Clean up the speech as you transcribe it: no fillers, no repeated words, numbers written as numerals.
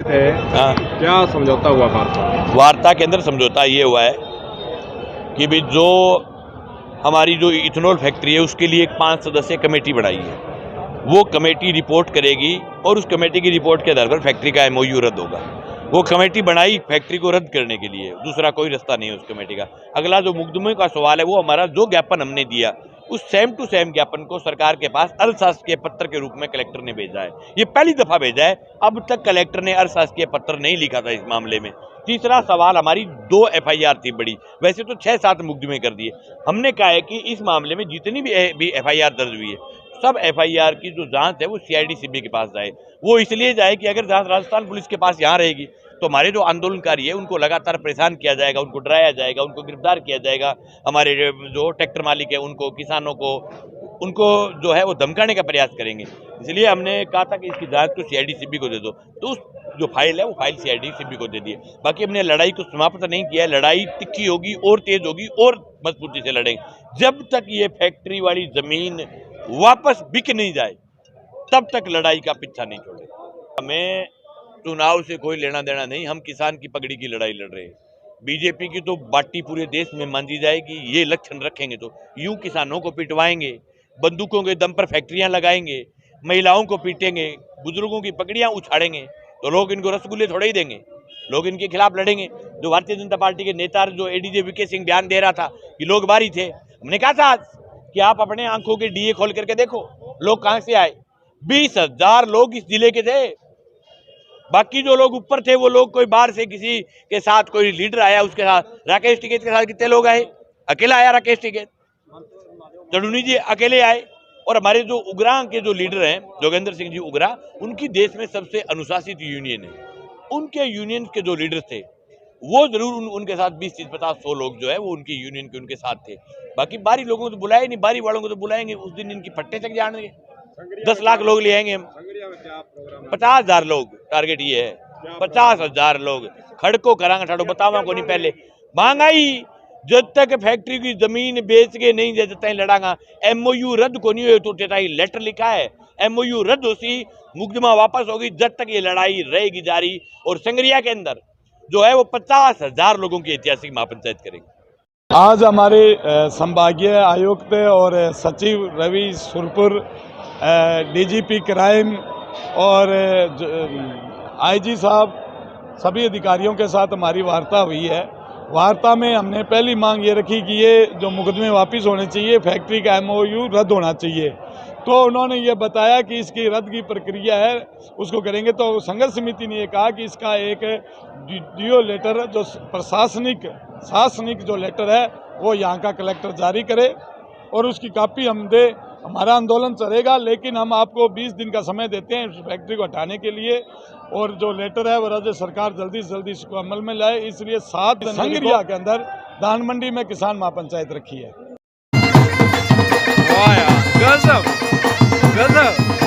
है। हाँ, क्या समझौता हुआ वार्ता? वार्ता के अंदर समझौता ये हुआ है कि भाई जो हमारी जो इथेनॉल फैक्ट्री है उसके लिए एक 5 सदस्यीय कमेटी बनाई है। वो कमेटी रिपोर्ट करेगी और उस कमेटी की रिपोर्ट के आधार पर फैक्ट्री का एमओयू रद्द होगा। वो कमेटी बनाई फैक्ट्री को रद्द करने के लिए, दूसरा कोई रास्ता नहीं है उस कमेटी का। अगला जो मुकदमे का सवाल है, वो हमारा जो ज्ञापन हमने दिया उस सेम टू सेम ज्ञापन को सरकार के पास अशासकीय पत्र के रूप में कलेक्टर ने भेजा है। ये पहली दफा भेजा है, अब तक कलेक्टर ने अशासकीय पत्र नहीं लिखा था इस मामले में। तीसरा सवाल, हमारी 2 एफआईआर थी बड़ी, वैसे तो 6-7 मुकदमे कर दिए। हमने कहा है कि इस मामले में जितनी भी एफआईआर दर्ज हुई है, सब एफआईआर की जो जांच है वो सीआईडी सीबी के पास जाए। वो इसलिए जाए कि अगर जांच राजस्थान पुलिस के पास यहाँ रहेगी तो हमारे जो आंदोलनकारी है उनको लगातार परेशान किया जाएगा, उनको डराया जाएगा, उनको गिरफ्तार किया जाएगा। हमारे जो ट्रैक्टर मालिक है उनको, किसानों को, उनको जो है वो धमकाने का प्रयास करेंगे। इसलिए हमने कहा था कि इसकी जांच को सीआईडी सीबी को दे दो, तो उस जो फाइल है वो फाइल सीआईडी सीबी को दे दिए। बाकी हमने लड़ाई को समाप्त नहीं किया है, लड़ाई तिखी होगी और तेज होगी और मजबूती से लड़ेंगे। जब तक ये फैक्ट्री वाली जमीन वापस बिक नहीं जाए तब तक लड़ाई का पीछा नहीं छोड़ेगा। हमें चुनाव से कोई लेना देना नहीं, हम किसान की पगड़ी की लड़ाई लड़ रहे हैं। बीजेपी की तो बाटी पूरे देश में मांझी जाएगी, ये लक्षण रखेंगे तो यूं किसानों को पिटवाएंगे, बंदूकों के दम पर फैक्ट्रियां लगाएंगे, महिलाओं को पीटेंगे, बुजुर्गों की पगड़ियां उछाड़ेंगे, तो लोग इनको रसगुल्ले थोड़े ही देंगे, लोग इनके खिलाफ लड़ेंगे। जो भारतीय जनता पार्टी के नेता जो एडीजे वीके सिंह बयान दे रहा था कि लोग बाहरी थे, हमने कहा था कि आप अपने आंखों के डीए खोल करके देखो लोग कहां से आए। 20,000 लोग इस जिले के थे। बाकी जो लोग ऊपर थे वो लोग कोई बाहर से किसी के साथ कोई लीडर आया उसके साथ। राकेश टिकैत के साथ कितने लोग आए? अकेला आया राकेश टिकैत। तड़ूनी जी अकेले आए। और हमारे जो उग्रा के जो लीडर हैं, जोगेंद्र सिंह जी उग्रा, उनकी देश में सबसे अनुशासित यूनियन है। उनके यूनियन के जो लीडर थे वो जरूर उनके साथ 20-30-50-100 लोग जो है वो उनकी यूनियन के उनके साथ थे। बाकी बाहरी लोगों को तो बुलाए नहीं, बाहरी वालों को तो बुलाएंगे उस दिन इनकी फट्टे तक जानेंगे। 10 लाख लोग ले आएंगे हम। 50,000 लोग टारगेट ये है। 50,000 लोग खड़को करांगा ठाड़ो बतावा को नहीं। पहले महंगाई जब तक फैक्ट्री की जमीन बेच के नहीं दे देता लड़ांगा। एमओयू रद्द को नहीं हुए तो लेटर लिखा है, एमओयू रद्द होती मुकदमा वापस होगी, जब तक ये लड़ाई रहेगी जारी। और संगरिया के अंदर जो है वो 50,000 लोगों की ऐतिहासिक महापंचायत करेंगे। आज हमारे संभागीय आयुक्त और सचिव रवि सुरपुर, डीजीपी क्राइम और आईजी साहब, सभी अधिकारियों के साथ हमारी वार्ता हुई है। वार्ता में हमने पहली मांग ये रखी कि ये जो मुकदमे वापस होने चाहिए, फैक्ट्री का एमओयू रद्द होना चाहिए। तो उन्होंने ये बताया कि इसकी रद्द की प्रक्रिया है उसको करेंगे। तो संघर्ष समिति ने ये कहा कि इसका एक डीओ लेटर जो प्रशासनिक जो लेटर है वो यहाँ का कलेक्टर जारी करे और उसकी कॉपी हम दे। हमारा आंदोलन चलेगा, लेकिन हम आपको 20 दिन का समय देते हैं इस फैक्ट्री को हटाने के लिए। और जो लेटर है वो राज्य सरकार जल्दी से जल्दी इसको अमल में लाए। इसलिए 7 संगरिया के अंदर धान मंडी में किसान महापंचायत रखी है। वाह यार, गजब गजब।